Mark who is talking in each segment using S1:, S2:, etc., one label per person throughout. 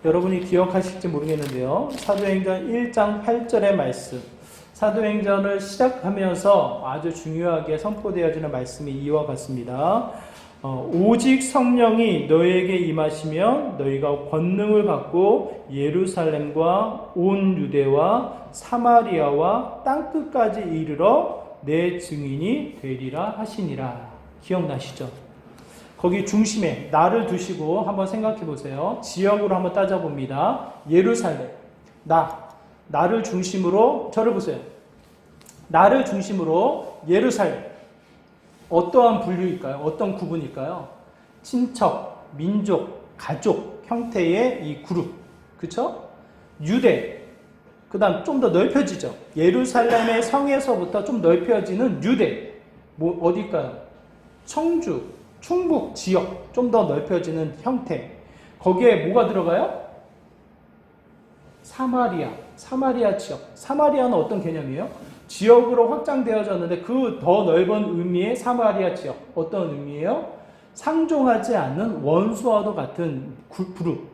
S1: 여러분이 기억하실지 모르겠는데요. 사도행전 1장 8절의 말씀. 사도행전을 시작하면서 아주 중요하게 선포되어지는 말씀이 이와 같습니다. 오직 성령이 너희에게 임하시면 너희가 권능을 받고 예루살렘과 온 유대와 사마리아와 땅끝까지 이르러 내 증인이 되리라 하시니라. 기억나시죠? 거기 중심에 나를 두시고 한번 생각해 보세요. 지역으로 한번 따져봅니다. 예루살렘, 나를 중심으로, 저를 보세요. 나를 중심으로 예루살렘. 어떠한 분류일까요? 어떤 구분일까요? 친척, 민족, 가족 형태의 이 그룹. 그쵸? 유대. 그 다음 좀 더 넓혀지죠. 예루살렘의 성에서부터 좀 넓혀지는 유대. 어딜까요? 청주, 충북 지역. 좀 더 넓혀지는 형태. 거기에 뭐가 들어가요? 사마리아 지역. 사마리아는 어떤 개념이에요? 지역으로 확장되어졌는데 그 더 넓은 의미의 사마리아 지역. 어떤 의미예요? 상종하지 않는 원수와도 같은 그룹.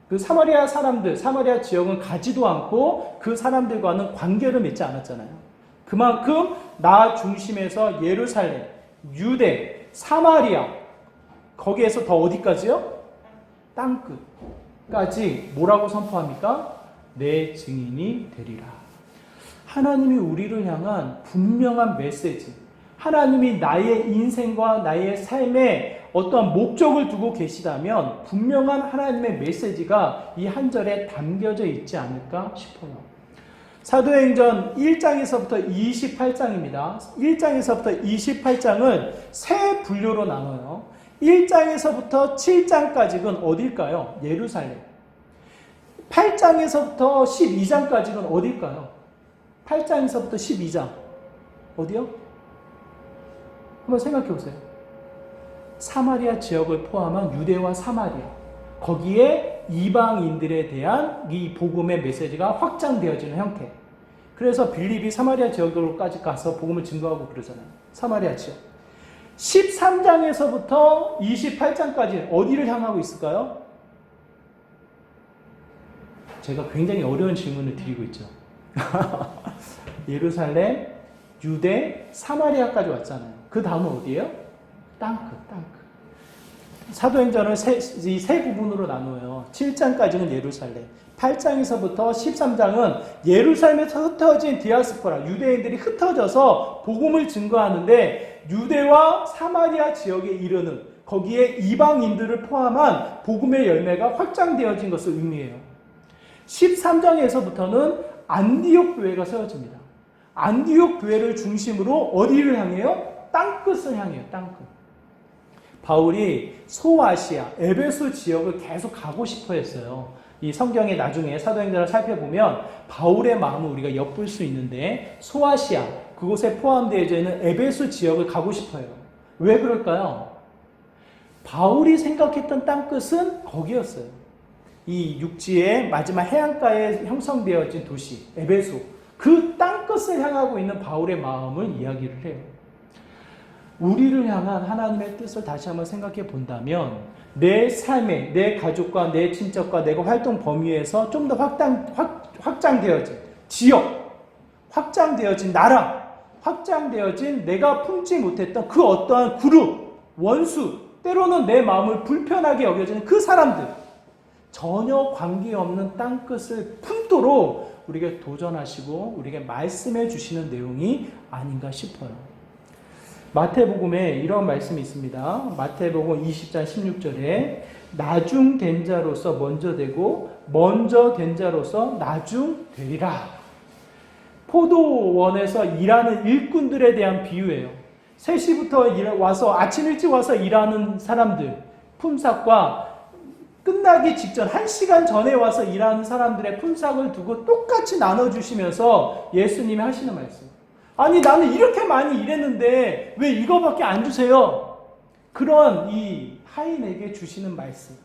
S1: 그 사마리아 사람들, 사마리아 지역은 가지도 않고 그 사람들과는 관계를 맺지 않았잖아요. 그만큼 나 중심에서 예루살렘, 유대, 사마리아, 거기에서 더 어디까지요? 땅끝까지 뭐라고 선포합니까? 내 증인이 되리라. 하나님이 우리를 향한 분명한 메시지, 하나님이 나의 인생과 나의 삶에 어떠한 목적을 두고 계시다면 분명한 하나님의 메시지가 이 한 절에 담겨져 있지 않을까 싶어요. 사도행전 1장에서부터 28장입니다. 1장에서부터 28장은 세 분류로 나눠요. 1장에서부터 7장까지는 어딜까요? 예루살렘. 8장에서부터 12장까지는 어딜까요? 8장에서부터 12장. 어디요? 한번 생각해 보세요. 사마리아 지역을 포함한 유대와 사마리아. 거기에 이방인들에 대한 이 복음의 메시지가 확장되어지는 형태. 그래서 빌립이 사마리아 지역으로까지 가서 복음을 증거하고 그러잖아요. 사마리아 지역. 13장에서부터 28장까지 어디를 향하고 있을까요? 제가 굉장히 어려운 질문을 드리고 있죠. 예루살렘, 유대, 사마리아까지 왔잖아요. 그 다음은 어디예요? 땅끝. 사도행전을 이 세 부분으로 나누어요. 7장까지는 예루살렘, 8장에서부터 13장은 예루살렘에서 흩어진 디아스포라, 유대인들이 흩어져서 복음을 증거하는데 유대와 사마리아 지역에 이르는 거기에 이방인들을 포함한 복음의 열매가 확장되어진 것을 의미해요. 13장에서부터는 안디옥 교회가 세워집니다. 안디옥 교회를 중심으로 어디를 향해요? 땅끝을 향해요. 땅끝. 바울이 소아시아, 에베소 지역을 계속 가고 싶어 했어요. 이 성경에 나중에 사도행전을 살펴보면 바울의 마음을 우리가 엿볼 수 있는데 소아시아, 그곳에 포함되어져 있는 에베소 지역을 가고 싶어요. 왜 그럴까요? 바울이 생각했던 땅끝은 거기였어요. 이 육지의 마지막 해안가에 형성되어진 도시, 에베소. 그 땅끝을 향하고 있는 바울의 마음을 이야기를 해요. 우리를 향한 하나님의 뜻을 다시 한번 생각해 본다면 내 삶에, 내 가족과 내 친척과 내가 활동 범위에서 좀 더 확장되어진 지역, 확장되어진 나라, 확장되어진 내가 품지 못했던 그 어떠한 그룹, 원수, 때로는 내 마음을 불편하게 여겨지는 그 사람들, 전혀 관계없는 땅끝을 품도록 우리에게 도전하시고 우리에게 말씀해 주시는 내용이 아닌가 싶어요. 마태복음에 이런 말씀이 있습니다. 마태복음 20장 16절에 나중된 자로서 먼저 되고 먼저 된 자로서 나중 되리라. 포도원에서 일하는 일꾼들에 대한 비유예요. 3시부터 와서 아침 일찍 와서 일하는 사람들 품삯과 끝나기 직전 1시간 전에 와서 일하는 사람들의 품삯을 두고 똑같이 나눠주시면서 예수님이 하시는 말씀. 아니 나는 이렇게 많이 일했는데 왜 이거밖에 안 주세요? 그런 이 하인에게 주시는 말씀.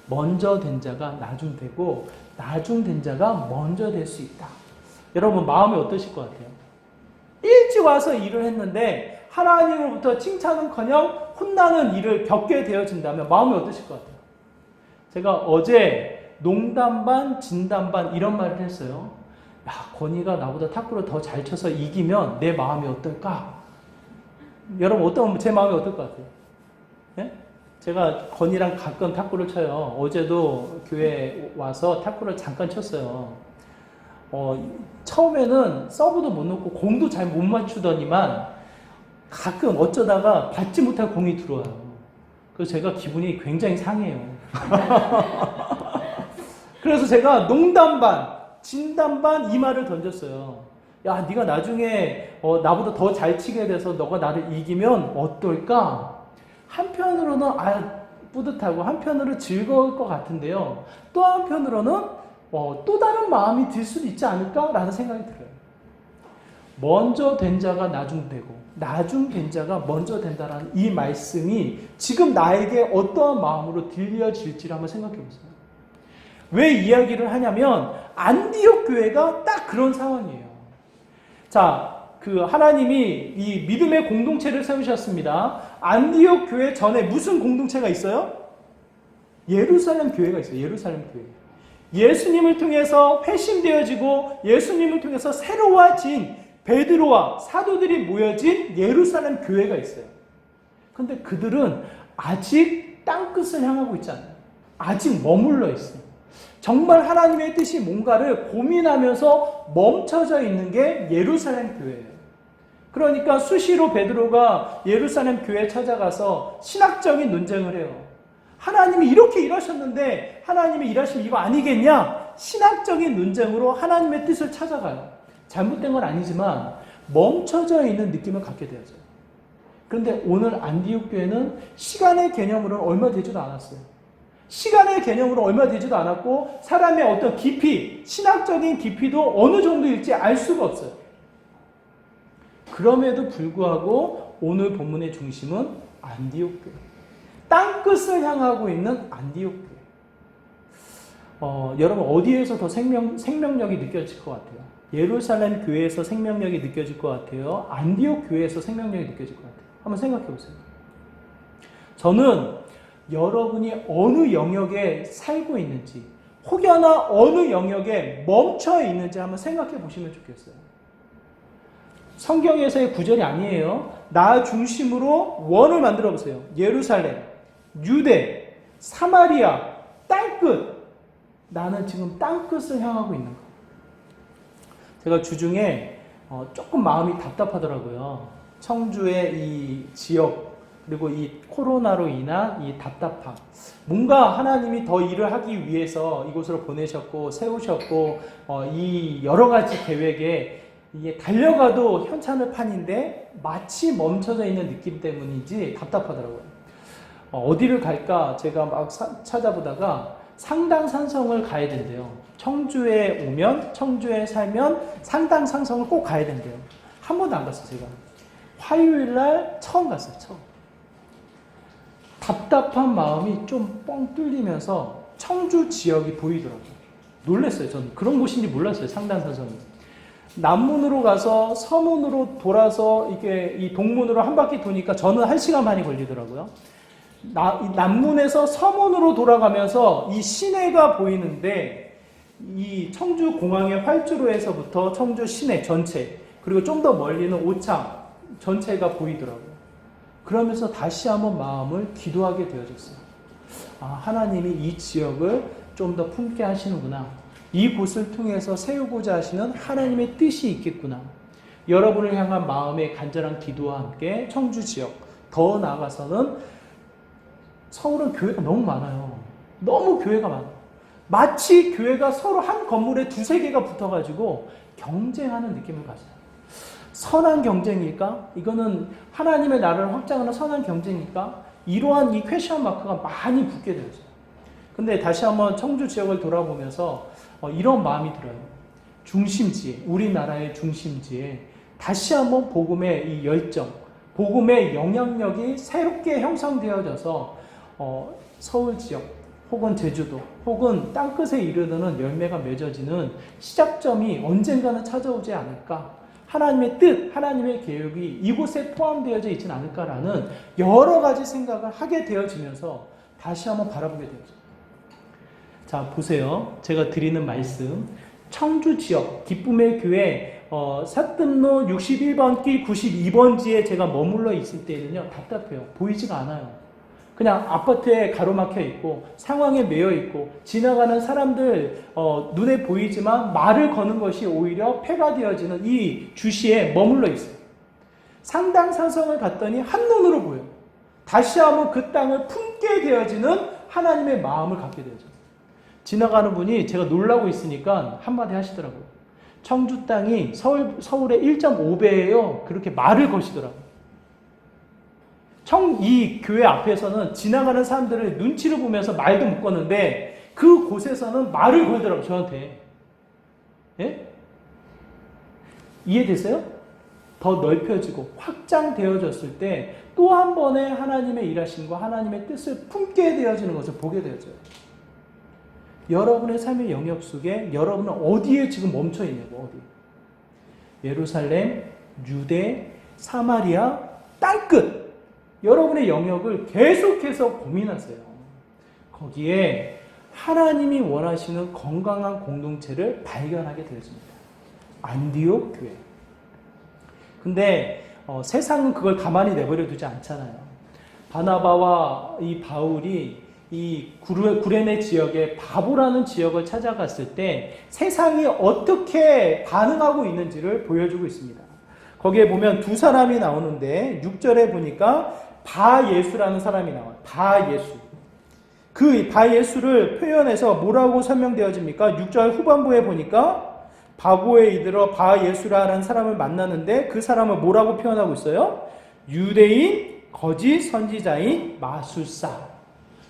S1: 먼저 된 자가 나중 되고 나중 된 자가 먼저 될 수 있다. 여러분 마음이 어떠실 것 같아요? 일찍 와서 일을 했는데 하나님으로부터 칭찬은커녕 혼나는 일을 겪게 되어진다면 마음이 어떠실 것 같아요? 제가 어제 농담 반, 진담 반 이런 말을 했어요. 야, 건이가 나보다 탁구를 더 잘 쳐서 이기면 내 마음이 어떨까? 여러분, 제 마음이 어떨 것 같아요? 예? 제가 건이랑 가끔 탁구를 쳐요. 어제도 교회 와서 탁구를 잠깐 쳤어요. 처음에는 서브도 못 넣고 공도 잘 못 맞추더니만 가끔 어쩌다가 받지 못할 공이 들어와요. 그래서 제가 기분이 굉장히 상해요. 그래서 제가 농담 반, 진담 반 이 말을 던졌어요. 야, 네가 나중에 나보다 더 잘 치게 돼서 너가 나를 이기면 어떨까? 한편으로는 뿌듯하고 한편으로는 즐거울 것 같은데요. 또 한편으로는 또 다른 마음이 들 수도 있지 않을까라는 생각이 들어요. 먼저 된 자가 나중 되고 나중 된 자가 먼저 된다라는 이 말씀이 지금 나에게 어떠한 마음으로 들려질지를 한번 생각해 보세요. 왜 이야기를 하냐면 안디옥 교회가 딱 그런 상황이에요. 자, 하나님이 이 믿음의 공동체를 세우셨습니다. 안디옥 교회 전에 무슨 공동체가 있어요? 예루살렘 교회가 있어요. 예루살렘 교회. 예수님을 통해서 회심되어지고 예수님을 통해서 새로워진 베드로와 사도들이 모여진 예루살렘 교회가 있어요. 그런데 그들은 아직 땅끝을 향하고 있지 않아요. 아직 머물러 있어요. 정말 하나님의 뜻이 뭔가를 고민하면서 멈춰져 있는 게 예루살렘 교회예요. 그러니까 수시로 베드로가 예루살렘 교회에 찾아가서 신학적인 논쟁을 해요. 하나님이 이렇게 일하셨는데 하나님이 일하시면 이거 아니겠냐? 신학적인 논쟁으로 하나님의 뜻을 찾아가요. 잘못된 건 아니지만 멈춰져 있는 느낌을 갖게 되어져요. 그런데 오늘 안디옥 교회는 시간의 개념으로는 얼마 되지도 않았어요. 시간의 개념으로 얼마 되지도 않았고 사람의 어떤 깊이, 신학적인 깊이도 어느 정도일지 알 수가 없어요. 그럼에도 불구하고 오늘 본문의 중심은 안디옥 교회. 땅끝을 향하고 있는 안디옥 교회. 여러분 어디에서 더 생명력이 느껴질 것 같아요? 예루살렘 교회에서 생명력이 느껴질 것 같아요? 안디옥 교회에서 생명력이 느껴질 것 같아요? 한번 생각해 보세요. 저는 여러분이 어느 영역에 살고 있는지 혹여나 어느 영역에 멈춰 있는지 한번 생각해 보시면 좋겠어요. 성경에서의 구절이 아니에요. 나 중심으로 원을 만들어 보세요. 예루살렘, 유대, 사마리아, 땅끝. 나는 지금 땅끝을 향하고 있는 거. 제가 주중에 조금 마음이 답답하더라고요. 청주의 이 지역 그리고 이 코로나로 인한 이 답답함. 뭔가 하나님이 더 일을 하기 위해서 이곳으로 보내셨고 세우셨고 이 여러 가지 계획에 이게 달려가도 현찮을 판인데 마치 멈춰져 있는 느낌 때문인지 답답하더라고요. 어디를 갈까 제가 막 찾아보다가 상당산성을 가야 된대요. 청주에 오면 청주에 살면 상당산성을 꼭 가야 된대요. 한 번도 안 갔어요. 제가 화요일날 처음 갔어요. 처음. 답답한 마음이 좀 뻥 뚫리면서 청주 지역이 보이더라고요. 놀랐어요. 저는 그런 곳인지 몰랐어요. 상당산성이. 남문으로 가서 서문으로 돌아서 이게 이 동문으로 한 바퀴 도니까 저는 1시간 반이 걸리더라고요. 남문에서 서문으로 돌아가면서 이 시내가 보이는데 이 청주 공항의 활주로에서부터 청주 시내 전체 그리고 좀 더 멀리는 오창 전체가 보이더라고요. 그러면서 다시 한번 마음을 기도하게 되어졌어요. 하나님이 이 지역을 좀 더 품게 하시는구나. 이곳을 통해서 세우고자 하시는 하나님의 뜻이 있겠구나. 여러분을 향한 마음의 간절한 기도와 함께 청주 지역, 더 나아가서는 서울은 교회가 너무 많아요. 너무 교회가 많아요. 마치 교회가 서로 한 건물에 두세 개가 붙어가지고 경쟁하는 느낌을 가져요. 선한 경쟁일까? 이거는 하나님의 나라를 확장하는 선한 경쟁일까? 이러한 이 퀘션 마크가 많이 붙게 되었어요. 근데 다시 한번 청주 지역을 돌아보면서 이런 마음이 들어요. 중심지에, 우리나라의 중심지에 다시 한번 복음의 이 열정, 복음의 영향력이 새롭게 형성되어져서 서울 지역, 혹은 제주도, 혹은 땅끝에 이르는 열매가 맺어지는 시작점이 언젠가는 찾아오지 않을까? 하나님의 뜻, 하나님의 계획이 이곳에 포함되어져 있지는 않을까라는 여러 가지 생각을 하게 되어지면서 다시 한번 바라보게 되어져요. 자, 보세요. 제가 드리는 말씀. 청주 지역, 기쁨의 교회, 사뜸로 61번 길 92번지에 제가 머물러 있을 때는요, 답답해요. 보이지가 않아요. 그냥 아파트에 가로막혀 있고, 상황에 매여 있고, 지나가는 사람들, 눈에 보이지만 말을 거는 것이 오히려 폐가 되어지는 이 주시에 머물러 있어요. 상당사성을 갔더니 한눈으로 보여요. 다시 한번 그 땅을 품게 되어지는 하나님의 마음을 갖게 되어져요. 지나가는 분이 제가 놀라고 있으니까 한마디 하시더라고요. 청주 땅이 서울의 1.5배예요. 그렇게 말을 거시더라고요. 이 교회 앞에서는 지나가는 사람들을 눈치를 보면서 말도 못 거는데 그 곳에서는 말을 걸더라고요. 저한테. 예? 이해되세요? 더 넓혀지고 확장되어졌을 때 또 한 번의 하나님의 일하심과 하나님의 뜻을 품게 되어지는 것을 보게 되어져요. 여러분의 삶의 영역 속에 여러분은 어디에 지금 멈춰 있냐고. 어디? 예루살렘, 유대, 사마리아, 땅끝. 여러분의 영역을 계속해서 고민하세요. 거기에 하나님이 원하시는 건강한 공동체를 발견하게 되어집니다. 안디옥 교회. 근데 세상은 그걸 가만히 내버려 두지 않잖아요. 바나바와 이 바울이 이 구레네 지역의 바보라는 지역을 찾아갔을 때 세상이 어떻게 반응하고 있는지를 보여주고 있습니다. 거기에 보면 두 사람이 나오는데 6절에 보니까 바예수라는 사람이 나와요. 바예수. 그 바예수를 표현해서 뭐라고 설명되어집니까? 6절 후반부에 보니까 바고에 이르러 바예수라는 사람을 만나는데 그 사람을 뭐라고 표현하고 있어요? 유대인, 거짓 선지자인 마술사.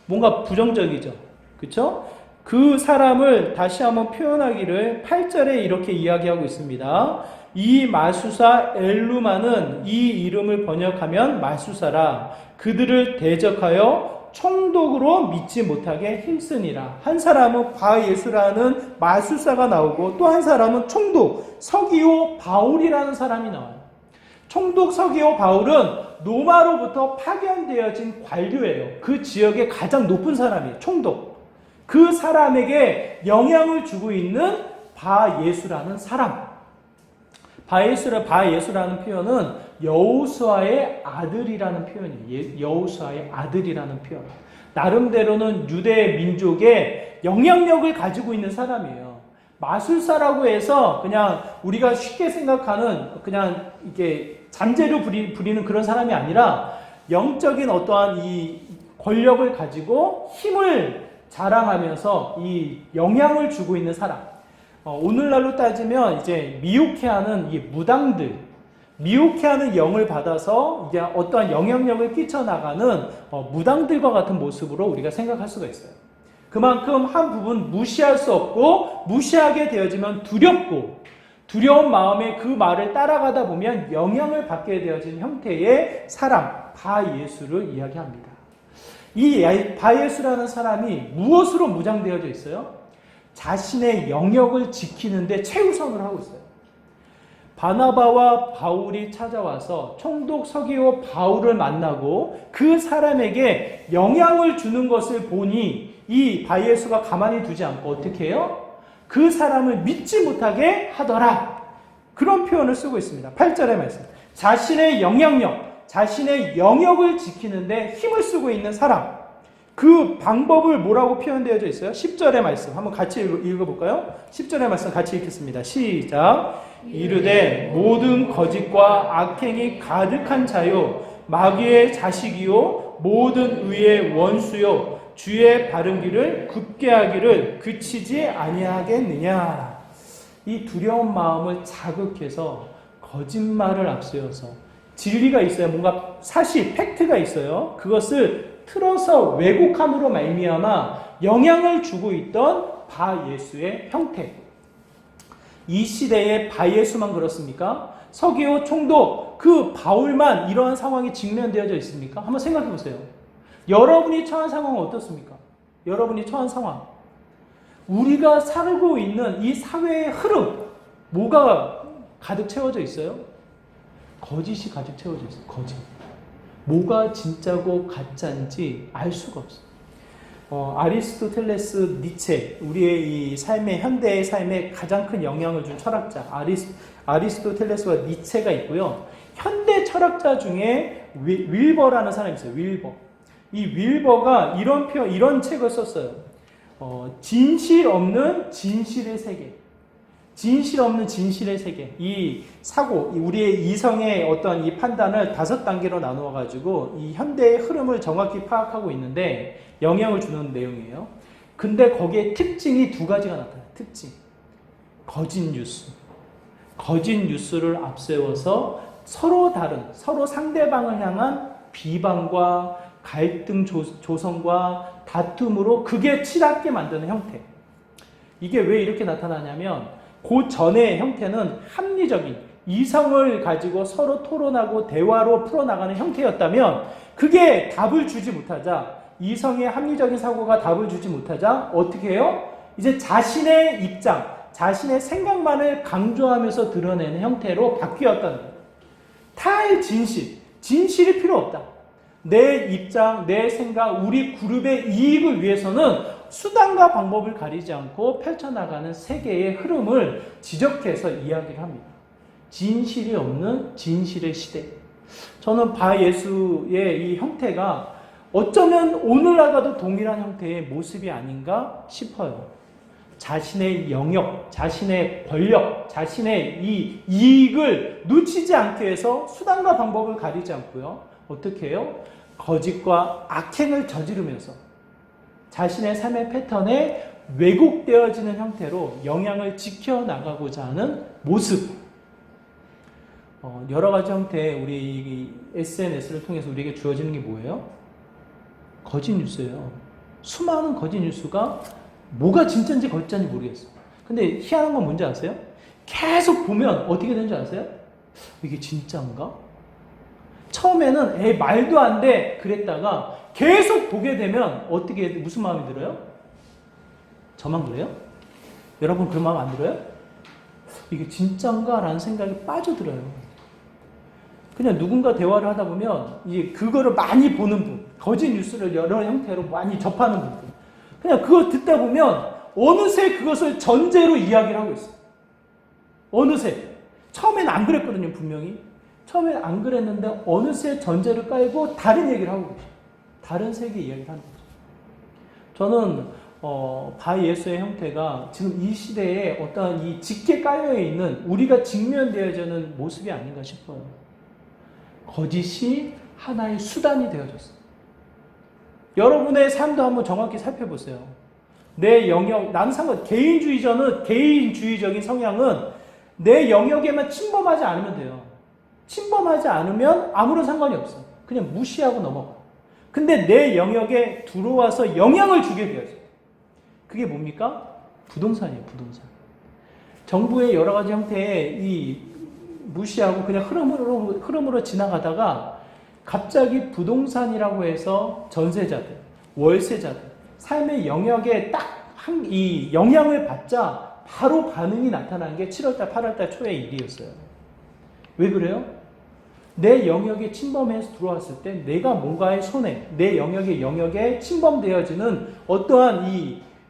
S1: 뭔가 부정적이죠. 그렇죠? 그 사람을 다시 한번 표현하기를 8절에 이렇게 이야기하고 있습니다. 이 마술사 엘루마는 이 이름을 번역하면 마술사라. 그들을 대적하여 총독으로 믿지 못하게 힘쓰니라. 한 사람은 바예수라는 마술사가 나오고 또 한 사람은 총독 서기오 바울이라는 사람이 나와요. 총독 서기오 바울은 로마로부터 파견되어진 관료예요. 그 지역의 가장 높은 사람이에요. 총독. 그 사람에게 영향을 주고 있는 바예수라는 사람. 바예수라는 표현은 여호수아의 아들이라는 표현이에요. 여호수아의 아들이라는 표현. 나름대로는 유대 민족의 영향력을 가지고 있는 사람이에요. 마술사라고 해서 그냥 우리가 쉽게 생각하는 그냥 이게 잔재료 부리는 그런 사람이 아니라 영적인 어떠한 이 권력을 가지고 힘을 자랑하면서 이 영향을 주고 있는 사람. 오늘날로 따지면 이제 미혹해하는 이 무당들, 미혹해하는 영을 받아서 이제 어떠한 영향력을 끼쳐나가는 무당들과 같은 모습으로 우리가 생각할 수가 있어요. 그만큼 한 부분 무시할 수 없고 무시하게 되어지면 두렵고 두려운 마음에 그 말을 따라가다 보면 영향을 받게 되어진 형태의 사람, 바예수를 이야기합니다. 이 바예수라는 사람이 무엇으로 무장되어져 있어요? 자신의 영역을 지키는데 최우선을 하고 있어요. 바나바와 바울이 찾아와서 총독 서기오 바울을 만나고 그 사람에게 영향을 주는 것을 보니 이 바예수가 가만히 두지 않고 어떻게 해요? 그 사람을 믿지 못하게 하더라. 그런 표현을 쓰고 있습니다. 8절의 말씀. 자신의 영향력, 자신의 영역을 지키는데 힘을 쓰고 있는 사람. 그 방법을 뭐라고 표현되어져 있어요? 10절의 말씀 한번 같이 읽어볼까요? 10절의 말씀 같이 읽겠습니다. 시작. 이르되 모든 거짓과 악행이 가득한 자요 마귀의 자식이요 모든 의의 원수요 주의 바른 길을 굳게 하기를 그치지 아니하겠느냐. 이 두려운 마음을 자극해서 거짓말을 앞세워서 진리가 있어요. 뭔가 사실, 팩트가 있어요. 그것을 틀어서 왜곡함으로 말미암아 영향을 주고 있던 바예수의 형태. 이 시대의 바예수만 그렇습니까? 서기오 총독 그 바울만 이러한 상황이 직면되어져 있습니까? 한번 생각해 보세요. 여러분이 처한 상황은 어떻습니까? 여러분이 처한 상황. 우리가 살고 있는 이 사회의 흐름, 뭐가 가득 채워져 있어요? 거짓이 가득 채워져 있어요. 거짓. 뭐가 진짜고 가짜인지 알 수가 없어요. 아리스토텔레스, 니체, 우리의 이 삶의, 현대의 삶에 가장 큰 영향을 준 철학자, 아리스토텔레스와 니체가 있고요. 현대 철학자 중에 윌버라는 사람이 있어요. 윌버. 이 윌버가 이런 책을 썼어요. 진실 없는 진실의 세계. 진실 없는 진실의 세계. 이 사고, 우리의 이성의 어떤 이 판단을 5단계로 나누어 가지고 이 현대의 흐름을 정확히 파악하고 있는데 영향을 주는 내용이에요. 근데 거기에 특징이 2가지가 나타나요. 특징. 거짓 뉴스. 거짓 뉴스를 앞세워서 서로 다른, 서로 상대방을 향한 비방과 갈등 조성과 다툼으로 그게 치닫게 만드는 형태. 이게 왜 이렇게 나타나냐면 그 전의 형태는 합리적인 이성을 가지고 서로 토론하고 대화로 풀어나가는 형태였다면 그게 답을 주지 못하자, 이성의 합리적인 사고가 답을 주지 못하자 어떻게 해요? 이제 자신의 입장, 자신의 생각만을 강조하면서 드러내는 형태로 바뀌었다는 거예요. 타의 진실이 필요 없다. 내 입장, 내 생각, 우리 그룹의 이익을 위해서는 수단과 방법을 가리지 않고 펼쳐나가는 세계의 흐름을 지적해서 이야기를 합니다. 진실이 없는 진실의 시대. 저는 바예수의 이 형태가 어쩌면 오늘날과도 동일한 형태의 모습이 아닌가 싶어요. 자신의 영역, 자신의 권력, 자신의 이 이익을 놓치지 않기 위해서 수단과 방법을 가리지 않고요. 어떻게 해요? 거짓과 악행을 저지르면서 자신의 삶의 패턴에 왜곡되어지는 형태로 영향을 지켜나가고자 하는 모습. 여러 가지 형태의 우리 SNS를 통해서 우리에게 주어지는 게 뭐예요? 거짓 뉴스예요. 수많은 거짓 뉴스가 뭐가 진짜인지 거짓인지 모르겠어요. 근데 희한한 건 뭔지 아세요? 계속 보면 어떻게 되는지 아세요? 이게 진짜인가? 처음에는 말도 안 돼 그랬다가 계속 보게 되면 무슨 마음이 들어요? 저만 그래요? 여러분 그런 마음 안 들어요? 이게 진짜인가? 라는 생각이 빠져들어요. 그냥 누군가 대화를 하다 보면 이제 그거를 많이 보는 분, 거짓 뉴스를 여러 형태로 많이 접하는 분들, 그냥 그거 듣다 보면 어느새 그것을 전제로 이야기를 하고 있어요. 어느새. 처음에는 안 그랬거든요, 분명히. 처음에는 안 그랬는데 어느새 전제를 깔고 다른 얘기를 하고 계셔요. 다른 세계 이야기를 하는 거죠. 저는 바예수의 형태가 지금 이 시대에 어떤 이 짙게 깔려있는 우리가 직면되어지는 모습이 아닌가 싶어요. 거짓이 하나의 수단이 되어졌어요. 여러분의 삶도 한번 정확히 살펴보세요. 내 영역, 개인주의적인 성향은 내 영역에만 침범하지 않으면 돼요. 침범하지 않으면 아무런 상관이 없어. 그냥 무시하고 넘어가. 근데 내 영역에 들어와서 영향을 주게 되어져요. 그게 뭡니까? 부동산이에요, 부동산. 정부의 여러 가지 형태의 이 무시하고 그냥 흐름으로 지나가다가 갑자기 부동산이라고 해서 전세자들, 월세자들, 삶의 영역에 딱 이 영향을 받자 바로 반응이 나타난 게 7월달, 8월달 초의 일이었어요. 왜 그래요? 내 영역에 침범해서 들어왔을 때 내가 뭔가의 손해, 내 영역에 침범되어지는 어떠한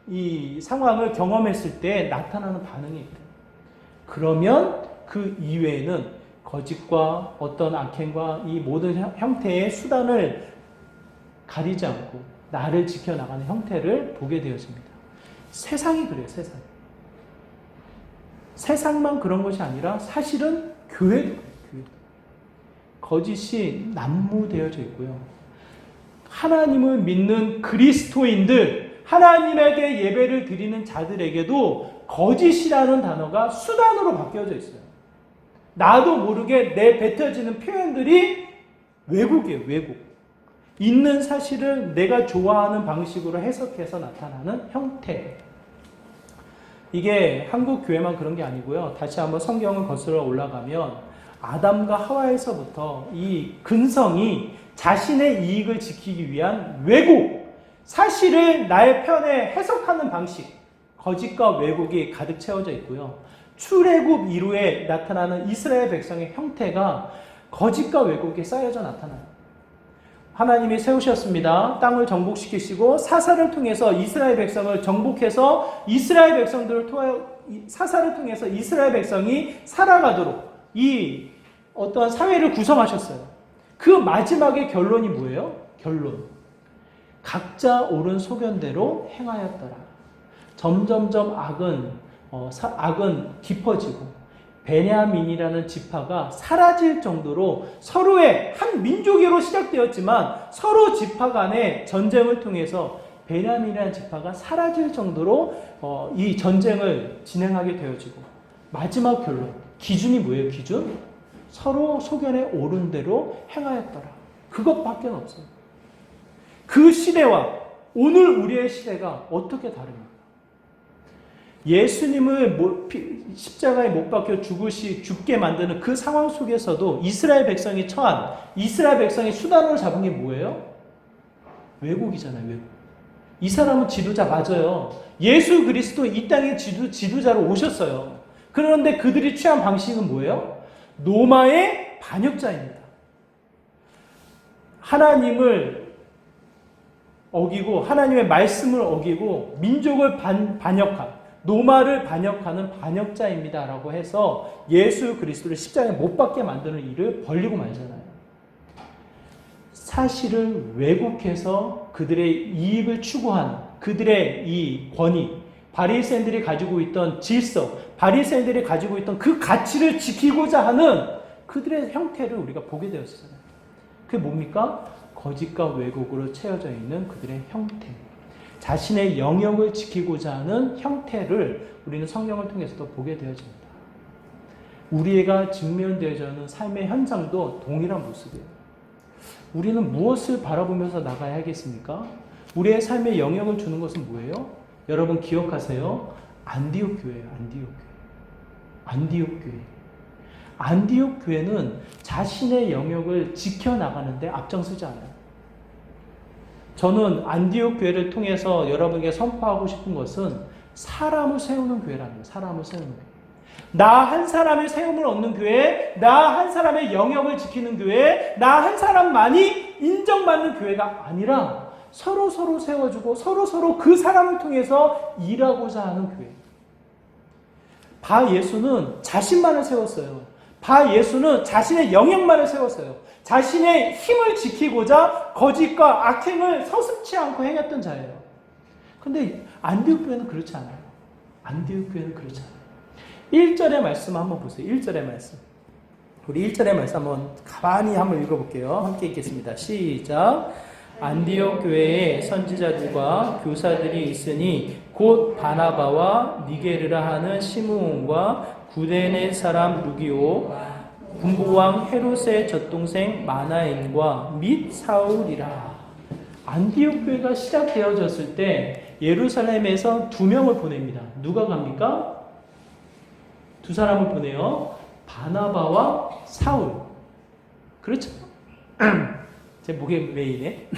S1: 이 상황을 경험했을 때 나타나는 반응이 있대요. 그러면 그 이외에는 거짓과 어떤 악행과 이 모든 형태의 수단을 가리지 않고 나를 지켜나가는 형태를 보게 되어집니다. 세상이 그래요, 세상이. 세상만 그런 것이 아니라 사실은 교회도 그래요. 거짓이 난무되어져 있고요. 하나님을 믿는 그리스도인들, 하나님에게 예배를 드리는 자들에게도 거짓이라는 단어가 수단으로 바뀌어져 있어요. 나도 모르게 내 뱉어지는 표현들이 왜곡이에요, 왜곡. 있는 사실을 내가 좋아하는 방식으로 해석해서 나타나는 형태. 이게 한국 교회만 그런 게 아니고요. 다시 한번 성경을 거슬러 올라가면 아담과 하와에서부터 이 근성이 자신의 이익을 지키기 위한 왜곡, 사실을 나의 편에 해석하는 방식, 거짓과 왜곡이 가득 채워져 있고요. 출애굽 이후에 나타나는 이스라엘 백성의 형태가 거짓과 왜곡에 쌓여져 나타나요. 하나님이 세우셨습니다. 땅을 정복시키시고 사사를 통해서 이스라엘 백성을 정복해서 이스라엘 백성들을 통하여 사사를 통해서 이스라엘 백성이 살아가도록 이 어떠한 사회를 구성하셨어요. 그 마지막의 결론이 뭐예요? 결론. 각자 옳은 소견대로 행하였더라. 점점점 악은 깊어지고 베냐민이라는 지파가 사라질 정도로 서로의 한 민족으로 시작되었지만 서로 지파 간의 전쟁을 통해서 베냐민이라는 지파가 사라질 정도로 이 전쟁을 진행하게 되어지고 마지막 결론, 기준이 뭐예요? 기준? 서로 소견에 옳은 대로 행하였더라. 그것밖에 없어요. 그 시대와 오늘 우리의 시대가 어떻게 다릅니까? 예수님을 십자가에 못 박혀 죽게 만드는 그 상황 속에서도 이스라엘 백성이 처한, 이스라엘 백성이 수단으로 잡은 게 뭐예요? 왜곡이잖아요, 왜곡. 이 사람은 지도자 맞아요. 예수 그리스도 이 땅에 지도자로 오셨어요. 그런데 그들이 취한 방식은 뭐예요? 노마의 반역자입니다. 하나님을 어기고 하나님의 말씀을 어기고 민족을 반역한, 노마를 반역하는 반역자입니다 라고 해서 예수 그리스도를 십자가에 못 박게 만드는 일을 벌리고 말잖아요. 사실을 왜곡해서 그들의 이익을 추구한 그들의 이 권위, 바리새인들이 가지고 있던 질서, 바리새인들이 가지고 있던 그 가치를 지키고자 하는 그들의 형태를 우리가 보게 되었잖아요. 그게 뭡니까? 거짓과 왜곡으로 채워져 있는 그들의 형태. 자신의 영역을 지키고자 하는 형태를 우리는 성경을 통해서도 보게 되어집니다. 우리가 직면되어져 있는 삶의 현장도 동일한 모습이에요. 우리는 무엇을 바라보면서 나가야 하겠습니까? 우리의 삶의 영역을 주는 것은 뭐예요? 여러분 기억하세요. 안디옥 교회예요. 안디옥 교회. 안디옥 교회는 자신의 영역을 지켜나가는데 앞장서지 않아요. 저는 안디옥 교회를 통해서 여러분에게 선포하고 싶은 것은 사람을 세우는 교회라는 거예요. 사람을 세우는 교회. 나 한 사람의 세움을 얻는 교회, 나 한 사람의 영역을 지키는 교회, 나 한 사람만이 인정받는 교회가 아니라 서로 세워주고 서로 그 사람을 통해서 일하고자 하는 교회. 바 예수는 자신만을 세웠어요. 바 예수는 자신의 영역만을 세웠어요. 자신의 힘을 지키고자 거짓과 악행을 서슴지 않고 행했던 자예요. 근데 안디옥 교회는 그렇지 않아요. 안디옥 교회는 그렇지 않아요. 1절의 말씀 한번 보세요. 1절의 말씀. 우리 1절의 말씀 한번 가만히 한번 읽어볼게요. 함께 읽겠습니다. 시작. 안디옥 교회에 선지자들과 교사들이 있으니 곧 바나바와 니게르라 하는 시므온과 구레네 사람 루기오, 분부왕 헤롯의 젖동생 마나엔과 및 사울이라. 안디옥 교회가 시작되어졌을 때 예루살렘에서 2명을 보냅니다. 누가 갑니까? 2사람을 보내요. 바나바와 사울. 그렇죠? 제 목에 메이네.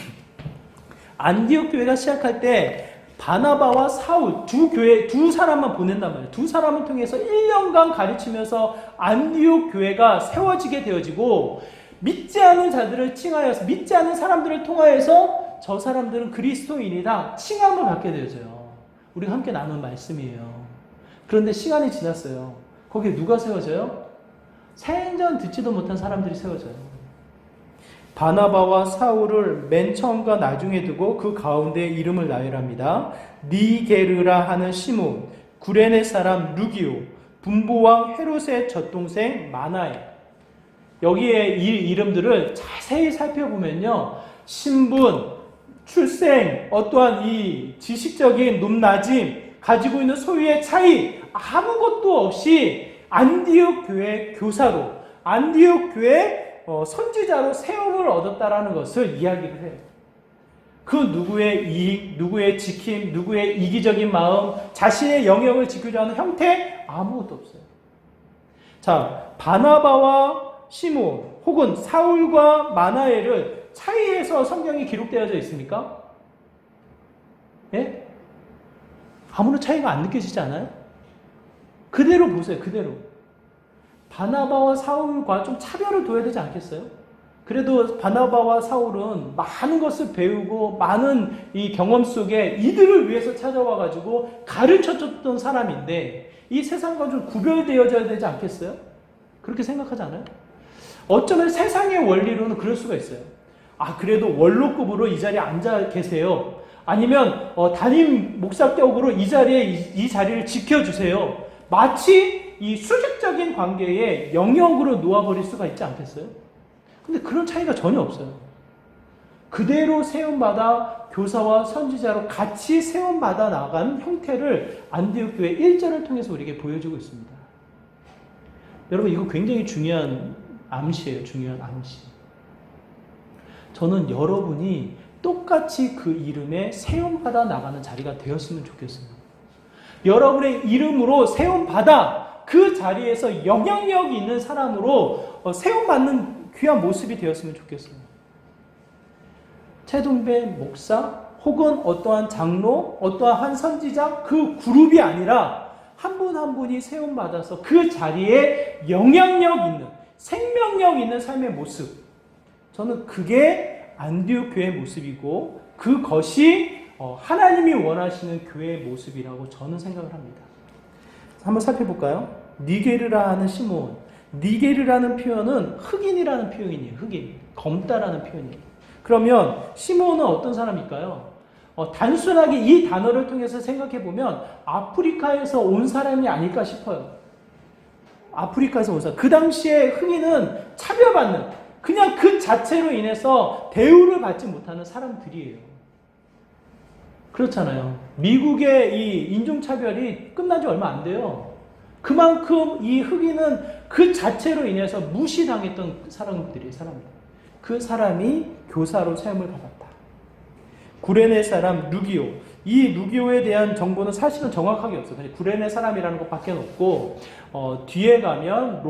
S1: 안디옥 교회가 시작할 때 바나바와 사울 두 사람만 보낸단 말이에요. 2사람을 통해서 1년간 가르치면서 안디옥 교회가 세워지게 되어지고 믿지 않은 자들을 칭하여서 믿지 않는 사람들을 통하여서 저 사람들은 그리스도인이다 칭함을 받게 되어져요. 우리가 함께 나눈 말씀이에요. 그런데 시간이 지났어요. 거기에 누가 세워져요? 생전 듣지도 못한 사람들이 세워져요. 바나바와 사울을 맨 처음과 나중에 두고 그 가운데 이름을 나열합니다. 니게르라 하는 시므온, 구레네 사람 루기오, 분보왕 헤롯의 젖동생 마나에. 여기에 이 이름들을 자세히 살펴보면요, 신분, 출생, 어떠한 이 지식적인 높낮임, 가지고 있는 소유의 차이 아무것도 없이 안디옥 교회 교사로, 안디옥 교회 선지자로 세움을 얻었다라는 것을 이야기를 해요. 그 누구의 이익, 누구의 지킴, 누구의 이기적인 마음, 자신의 영역을 지키려 하는 형태 아무것도 없어요. 자, 바나바와 시므온 혹은 사울과 마나엘을 차이해서 성경이 기록되어져 있습니까? 예? 아무런 차이가 안 느껴지지 않아요? 그대로 보세요. 그대로. 바나바와 사울과 좀 차별을 둬야 되지 않겠어요? 그래도 바나바와 사울은 많은 것을 배우고 많은 이 경험 속에 이들을 위해서 찾아와 가지고 가르쳐줬던 사람인데 이 세상과 좀 구별되어져야 되지 않겠어요? 그렇게 생각하지 않아요? 어쩌면 세상의 원리로는 그럴 수가 있어요. 아, 그래도 원로급으로 이 자리에 앉아 계세요. 아니면 담임 목사격으로 이 자리를 지켜주세요. 마치 이 수직적인 관계에 영역으로 놓아버릴 수가 있지 않겠어요? 근데 그런 차이가 전혀 없어요. 그대로 세움받아 교사와 선지자로 같이 세움받아 나간 형태를 안디옥 교회 1절을 통해서 우리에게 보여주고 있습니다. 여러분, 이거 굉장히 중요한 암시예요. 중요한 암시. 저는 여러분이 똑같이 그 이름에 세움받아 나가는 자리가 되었으면 좋겠어요. 여러분의 이름으로 세움받아 그 자리에서 영향력 있는 사람으로 세움받는 귀한 모습이 되었으면 좋겠어요. 최동배 목사 혹은 어떠한 장로, 어떠한 선지자 그 그룹이 아니라 한 분 한 분이 세움받아서 그 자리에 영향력 있는, 생명력 있는 삶의 모습. 저는 그게 안디옥 교회의 모습이고 그것이 하나님이 원하시는 교회의 모습이라고 저는 생각을 합니다. 한번 살펴볼까요? 니게르라 하는 시몬. 니게르라는 표현은 흑인이라는 표현이에요. 흑인. 검다라는 표현이에요. 그러면 시몬은 어떤 사람일까요? 단순하게 이 단어를 통해서 생각해보면 아프리카에서 온 사람이 아닐까 싶어요. 아프리카에서 온 사람. 그 당시에 흑인은 차별받는, 그냥 그 자체로 인해서 대우를 받지 못하는 사람들이에요. 그렇잖아요. 미국의 이 인종차별이 끝난 지 얼마 안 돼요. 그만큼 이 흑인은 그 자체로 인해서 무시당했던 사람들이에요. 그 사람이 교사로 세움을 받았다. 구레네 사람 루기오. 이 루기오에 대한 정보는 사실은 정확하게 없어요. 구레네 사람이라는 것밖에 없고 뒤에 가면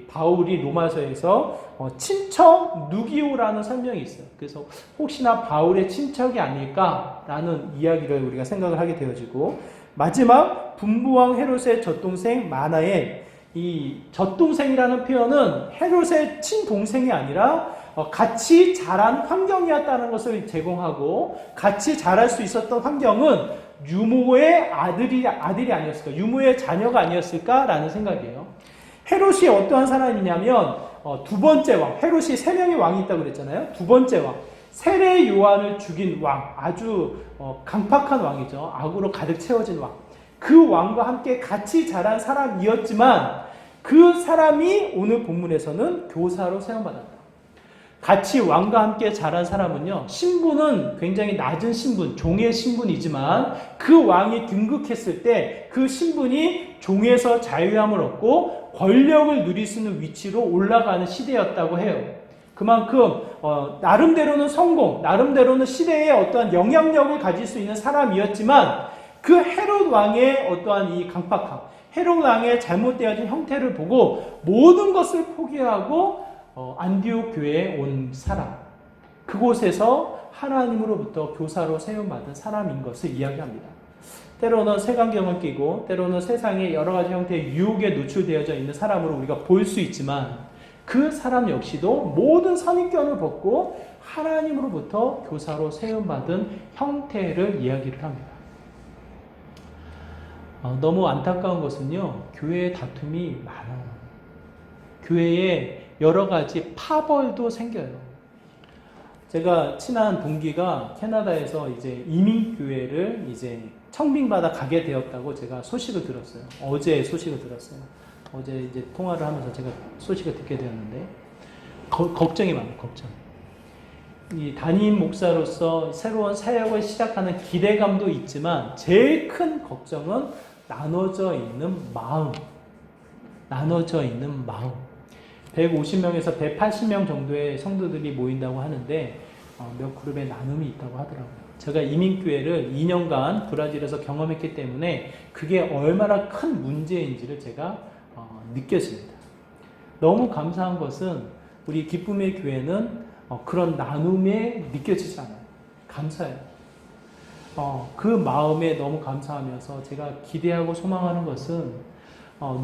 S1: 바울이 로마서에서 친척 누기오라는 설명이 있어요. 그래서 혹시나 바울의 친척이 아닐까라는 이야기를 우리가 생각을 하게 되어지고 마지막 분부왕 헤롯의 젖동생 마나엘. 이 젖동생이라는 표현은 헤롯의 친동생이 아니라 같이 자란 환경이었다는 것을 제공하고 같이 자랄 수 있었던 환경은 유모의 아들이 아니었을까? 유모의 자녀가 아니었을까라는 생각이에요. 헤롯이 어떠한 사람이냐면 두 번째 왕, 헤롯이 3명의 왕이 있다고 그랬잖아요. 두 번째 왕, 세례 요한을 죽인 왕, 아주 강팍한 왕이죠. 악으로 가득 채워진 왕. 그 왕과 함께 같이 자란 사람이었지만 그 사람이 오늘 본문에서는 교사로 세움받았다. 같이 왕과 함께 자란 사람은요, 신분은 굉장히 낮은 신분, 종의 신분이지만 그 왕이 등극했을 때 그 신분이 종에서 자유함을 얻고 권력을 누릴 수 있는 위치로 올라가는 시대였다고 해요. 그만큼 나름대로는 성공, 나름대로는 시대에 어떠한 영향력을 가질 수 있는 사람이었지만 그 헤롯 왕의 어떠한 이 강팍함, 헤롯 왕의 잘못되어진 형태를 보고 모든 것을 포기하고 안디옥 교회에 온 사람, 그곳에서 하나님으로부터 교사로 세움받은 사람인 것을 이야기합니다. 때로는 색안경을 끼고 때로는 세상의 여러 가지 형태의 유혹에 노출되어져 있는 사람으로 우리가 볼 수 있지만 그 사람 역시도 모든 선입견을 벗고 하나님으로부터 교사로 세움받은 형태를 이야기를 합니다. 너무 안타까운 것은요, 교회의 다툼이 많아요. 교회에 여러 가지 파벌도 생겨요. 제가 친한 동기가 캐나다에서 이제 이민교회를 이제 청빙받아 가게 되었다고 제가 소식을 들었어요. 어제 소식을 들었어요. 어제 이제 통화를 하면서 제가 소식을 듣게 되었는데, 걱정이 많아요, 걱정. 이 담임 목사로서 새로운 사역을 시작하는 기대감도 있지만, 제일 큰 걱정은 나눠져 있는 마음. 150명에서 180명 정도의 성도들이 모인다고 하는데 몇 그룹의 나눔이 있다고 하더라고요. 제가 이민교회를 2년간 브라질에서 경험했기 때문에 그게 얼마나 큰 문제인지를 제가 느꼈습니다. 너무 감사한 것은 우리 기쁨의 교회는 그런 나눔에 느껴지지 않아요. 감사해요. 그 마음에 너무 감사하면서 제가 기대하고 소망하는 것은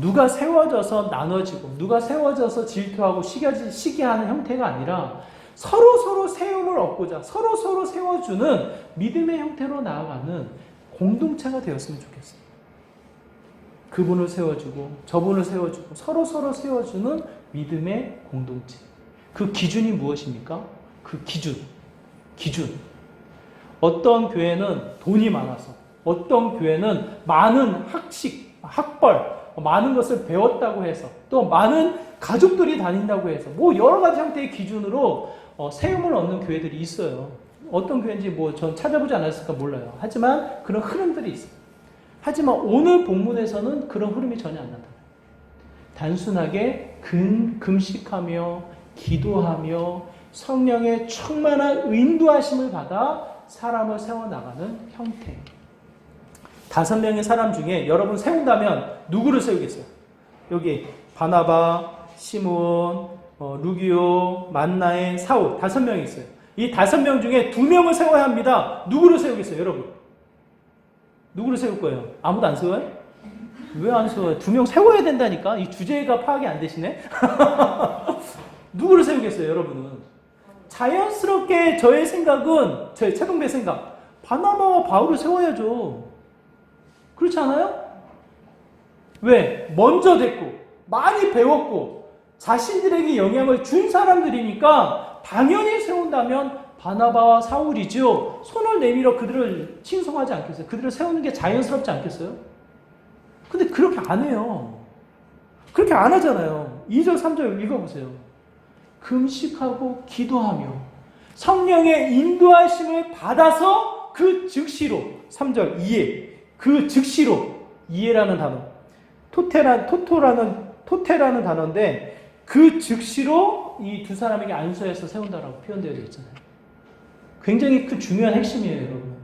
S1: 누가 세워져서 나눠지고 누가 세워져서 질투하고 시기하는 형태가 아니라 서로 세움을 얻고자 서로 세워주는 믿음의 형태로 나아가는 공동체가 되었으면 좋겠어요. 그분을 세워주고 저분을 세워주고 서로 세워주는 믿음의 공동체. 그 기준이 무엇입니까? 그 기준. 어떤 교회는 돈이 많아서, 어떤 교회는 많은 학벌, 많은 것을 배웠다고 해서, 또 많은 가족들이 다닌다고 해서, 여러 가지 형태의 기준으로 세움을 얻는 교회들이 있어요. 어떤 교회인지 전 찾아보지 않았을까 몰라요. 하지만 그런 흐름들이 있어요. 하지만 오늘 본문에서는 그런 흐름이 전혀 안 나타나요. 단순하게 금식하며 기도하며 성령의 충만한 인도하심을 받아 사람을 세워나가는 형태. 5명의 사람 중에 여러분 세운다면 누구를 세우겠어요? 여기 바나바, 시몬, 루기오, 만나의, 사울 5명이 있어요. 이 5명 중에 2명을 세워야 합니다. 누구를 세우겠어요, 여러분? 누구를 세울 거예요? 아무도 안 세워요? 왜 안 세워요? 2명 세워야 된다니까? 이 주제가 파악이 안 되시네? 누구를 세우겠어요, 여러분은? 자연스럽게 저의 생각은, 저의 최동배 생각, 바나바와 바울을 세워야죠. 그렇지 않아요? 왜? 먼저 됐고, 많이 배웠고, 자신들에게 영향을 준 사람들이니까 당연히 세운다면 바나바와 사울이죠. 손을 내밀어 그들을 칭송하지 않겠어요? 그들을 세우는 게 자연스럽지 않겠어요? 근데 그렇게 안 해요. 그렇게 안 하잖아요. 2절, 3절 읽어보세요. 금식하고 기도하며 성령의 인도하심을 받아서 그 즉시로, 3절 이해, 그 즉시로, 이해라는 단어, 토테라는 단어인데 그 즉시로 이 2 사람에게 안수해서 세운다라고 표현되어 있잖아요. 굉장히 그 중요한 핵심이에요, 여러분.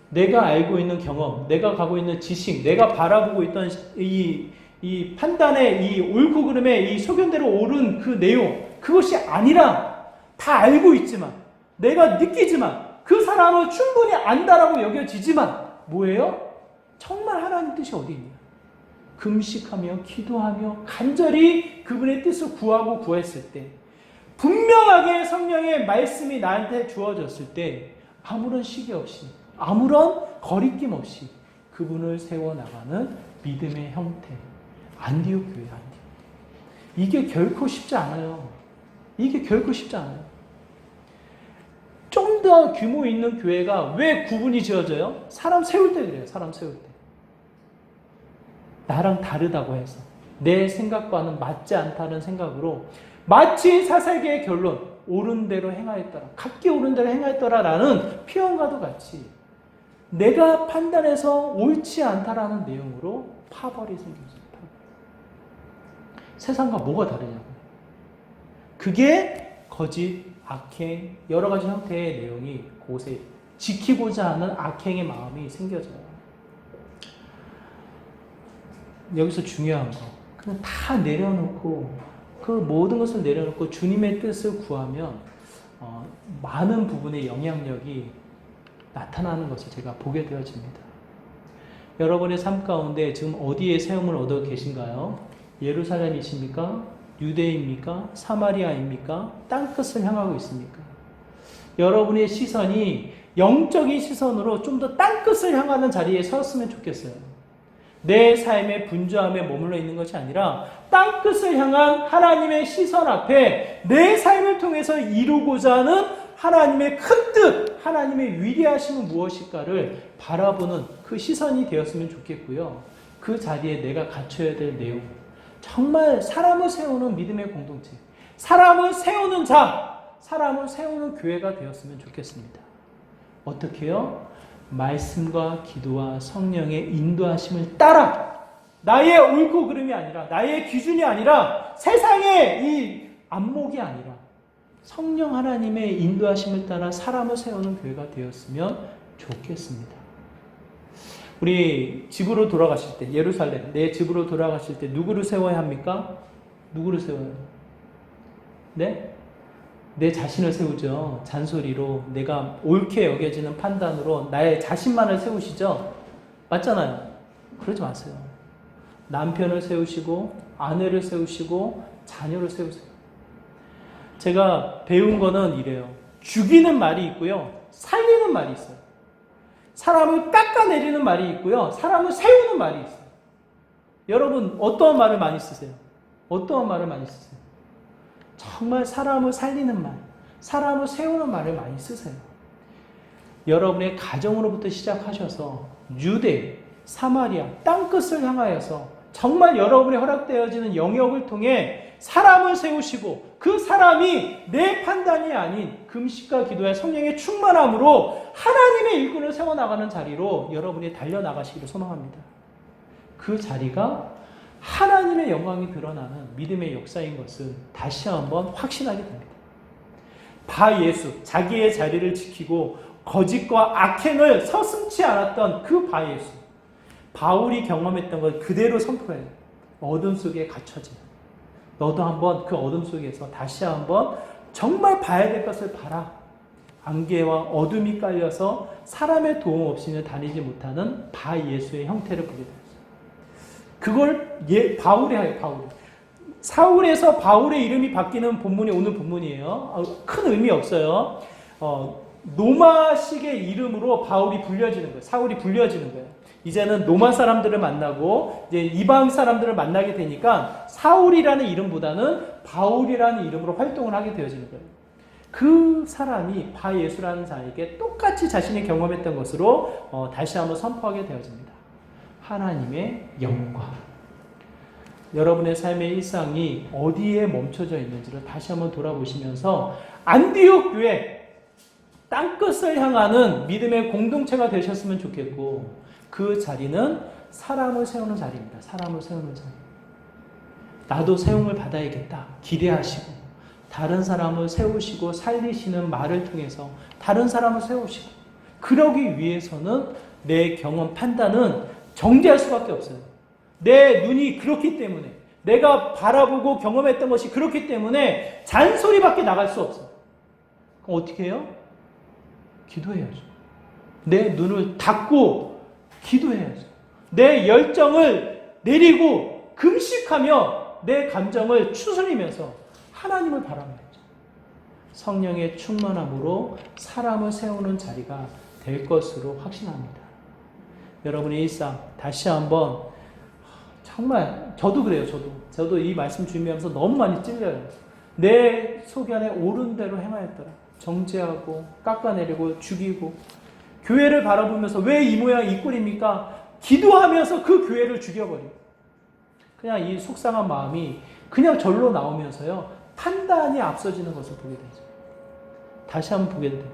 S1: 내가 알고 있는 경험, 내가 가고 있는 지식, 내가 바라보고 있던 이 판단의 이 옳고 그름의 이 소견대로 옳은 그 내용, 그것이 아니라 다 알고 있지만, 내가 느끼지만, 그 사람은 충분히 안다라고 여겨지지만, 뭐예요? 정말 하나님 뜻이 어디 있냐? 금식하며 기도하며 간절히 그분의 뜻을 구하고 구했을 때, 분명하게 성령의 말씀이 나한테 주어졌을 때 아무런 시기 없이, 아무런 거리낌 없이 그분을 세워나가는 믿음의 형태. 안디옥 교회, 이게 결코 쉽지 않아요. 이게 결코 쉽지 않아요. 좀 더 규모 있는 교회가 왜 구분이 지어져요? 사람 세울 때 그래요. 사람 세울 때. 나랑 다르다고 해서, 내 생각과는 맞지 않다는 생각으로 마치 사사기의 결론, 옳은 대로 행하였더라, 각기 옳은 대로 행하였더라라는 표현과도 같이 내가 판단해서 옳지 않다라는 내용으로 파벌이 생겼어요. 세상과 뭐가 다르냐고요. 그게 거짓, 악행, 여러 가지 형태의 내용이 곳에 지키고자 하는 악행의 마음이 생겨져요. 여기서 중요한 거, 그냥 다 내려놓고, 그 모든 것을 내려놓고 주님의 뜻을 구하면 많은 부분의 영향력이 나타나는 것을 제가 보게 되어집니다. 여러분의 삶 가운데 지금 어디에 세움을 얻어 계신가요? 예루살렘이십니까? 유대입니까? 사마리아입니까? 땅끝을 향하고 있습니까? 여러분의 시선이 영적인 시선으로 좀 더 땅끝을 향하는 자리에 섰으면 좋겠어요. 내 삶의 분주함에 머물러 있는 것이 아니라 땅끝을 향한 하나님의 시선 앞에 내 삶을 통해서 이루고자 하는 하나님의 큰 뜻, 하나님의 위대하심은 무엇일까를 바라보는 그 시선이 되었으면 좋겠고요. 그 자리에 내가 갖춰야 될 내용, 정말 사람을 세우는 믿음의 공동체, 사람을 세우는 자, 사람을 세우는 교회가 되었으면 좋겠습니다. 어떻게요? 말씀과 기도와 성령의 인도하심을 따라, 나의 옳고 그름이 아니라, 나의 기준이 아니라, 세상의 이 안목이 아니라 성령 하나님의 인도하심을 따라 사람을 세우는 교회가 되었으면 좋겠습니다. 우리 집으로 돌아가실 때, 예루살렘, 내 집으로 돌아가실 때 누구를 세워야 합니까? 누구를 세워요? 네? 내 자신을 세우죠. 잔소리로, 내가 옳게 여겨지는 판단으로 나의 자신만을 세우시죠. 맞잖아요. 그러지 마세요. 남편을 세우시고 아내를 세우시고 자녀를 세우세요. 제가 배운 거는 이래요. 죽이는 말이 있고요. 살리는 말이 있어요. 사람을 깎아내리는 말이 있고요. 사람을 세우는 말이 있어요. 여러분 어떠한 말을 많이 쓰세요? 어떠한 말을 많이 쓰세요? 정말 사람을 살리는 말, 사람을 세우는 말을 많이 쓰세요. 여러분의 가정으로부터 시작하셔서 유대, 사마리아, 땅끝을 향하여서 정말 여러분의 허락되어지는 영역을 통해 사람을 세우시고 그 사람이 내 판단이 아닌 금식과 기도의 성령의 충만함으로 하나님의 일꾼을 세워나가는 자리로 여러분이 달려나가시기를 소망합니다. 그 자리가 하나님의 영광이 드러나는 믿음의 역사인 것을 다시 한번 확신하게 됩니다. 바 예수, 자기의 자리를 지키고 거짓과 악행을 서슴지 않았던 그 바 예수, 바울이 경험했던 걸 그대로 선포해요. 어둠 속에 갇혀진 너도 한번 그 어둠 속에서 다시 한번 정말 봐야 될 것을 봐라. 안개와 어둠이 깔려서 사람의 도움 없이는 다니지 못하는 바 예수의 형태를 보게 되었어요. 그걸 바울이 해요. 사울에서 바울의 이름이 바뀌는 본문이 오늘 본문이에요. 큰 의미 없어요. 노마식의 이름으로 바울이 불려지는 거예요. 사울이 불려지는 거예요. 이제는 노마 사람들을 만나고 이제 이방 사람들을 만나게 되니까 사울이라는 이름보다는 바울이라는 이름으로 활동을 하게 되어지는 거예요. 그 사람이 바 예수라는 자에게 똑같이 자신이 경험했던 것으로 다시 한번 선포하게 되어집니다. 하나님의 영광. 여러분의 삶의 일상이 어디에 멈춰져 있는지를 다시 한번 돌아보시면서 안디옥 교회 땅끝을 향하는 믿음의 공동체가 되셨으면 좋겠고 그 자리는 사람을 세우는 자리입니다. 사람을 세우는 자리. 나도 세움을 받아야겠다. 기대하시고 다른 사람을 세우시고 살리시는 말을 통해서 다른 사람을 세우시고 그러기 위해서는 내 경험 판단은 정죄할 수밖에 없어요. 내 눈이 그렇기 때문에 내가 바라보고 경험했던 것이 그렇기 때문에 잔소리밖에 나갈 수 없어요. 그럼 어떻게 해요? 기도해야죠. 내 눈을 닫고 기도해야죠. 내 열정을 내리고 금식하며 내 감정을 추스리면서 하나님을 바라봐야죠. 성령의 충만함으로 사람을 세우는 자리가 될 것으로 확신합니다. 여러분의 일상 다시 한번 정말 저도 그래요. 저도 이 말씀 준비하면서 너무 많이 찔려요. 내 속 안에 옳은 대로 행하였더라. 정죄하고 깎아내리고 죽이고 교회를 바라보면서 왜 이 모양 이 꼴입니까? 기도하면서 그 교회를 죽여버려요. 그냥 이 속상한 마음이 그냥 절로 나오면서요. 판단이 앞서지는 것을 보게 되죠. 다시 한번 보게 됩니다.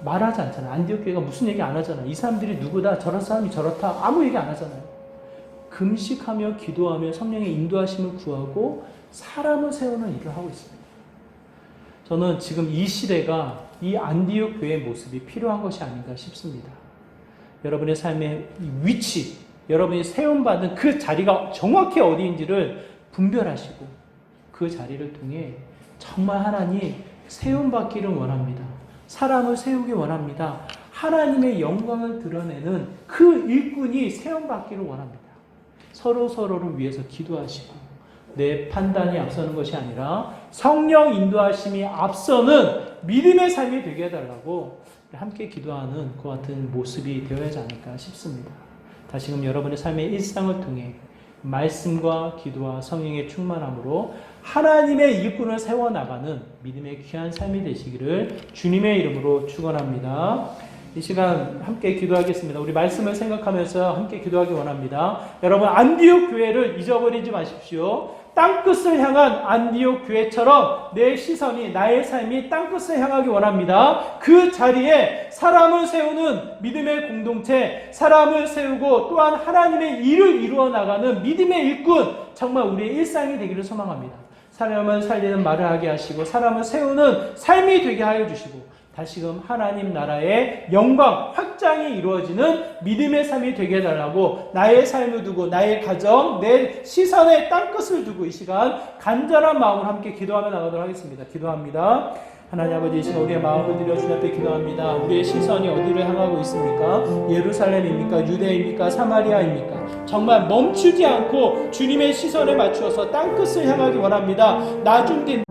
S1: 말하지 않잖아요. 안디옥 교회가 무슨 얘기 안 하잖아요. 이 사람들이 누구다, 저런 사람이 저렇다, 아무 얘기 안 하잖아요. 금식하며 기도하며 성령의 인도하심을 구하고 사람을 세우는 일을 하고 있습니다. 저는 지금 이 시대가 이 안디옥 교회의 모습이 필요한 것이 아닌가 싶습니다. 여러분의 삶의 위치, 여러분이 세움받은 그 자리가 정확히 어디인지를 분별하시고 그 자리를 통해 정말 하나님 세움받기를 원합니다. 사람을 세우기 원합니다. 하나님의 영광을 드러내는 그 일꾼이 세움받기를 원합니다. 서로를 위해서 기도하시고 내 판단이 앞서는 것이 아니라 성령 인도하심이 앞서는 믿음의 삶이 되게 해달라고 함께 기도하는 그 같은 모습이 되어야 하지 않을까 싶습니다. 다시금 여러분의 삶의 일상을 통해 말씀과 기도와 성령의 충만함으로 하나님의 일꾼을 세워나가는 믿음의 귀한 삶이 되시기를 주님의 이름으로 축원합니다. 이 시간 함께 기도하겠습니다. 우리 말씀을 생각하면서 함께 기도하기 원합니다. 여러분 안디옥 교회를 잊어버리지 마십시오. 땅끝을 향한 안디옥 교회처럼 내 시선이 나의 삶이 땅끝을 향하기 원합니다. 그 자리에 사람을 세우는 믿음의 공동체, 사람을 세우고 또한 하나님의 일을 이루어 나가는 믿음의 일꾼, 정말 우리의 일상이 되기를 소망합니다. 사람을 살리는 말을 하게 하시고 사람을 세우는 삶이 되게 하여 주시고 다시금 하나님 나라의 영광 확장이 이루어지는 믿음의 삶이 되게 해달라고 나의 삶을 두고 나의 가정, 내 시선에 땅끝을 두고 이 시간 간절한 마음으로 함께 기도하며 나가도록 하겠습니다. 기도합니다. 하나님 아버지, 이 시간 우리의 마음을 들여 주님 앞에 기도합니다. 우리의 시선이 어디를 향하고 있습니까? 예루살렘입니까? 유대입니까? 사마리아입니까? 정말 멈추지 않고 주님의 시선에 맞추어서 땅끝을 향하기 원합니다. 나중된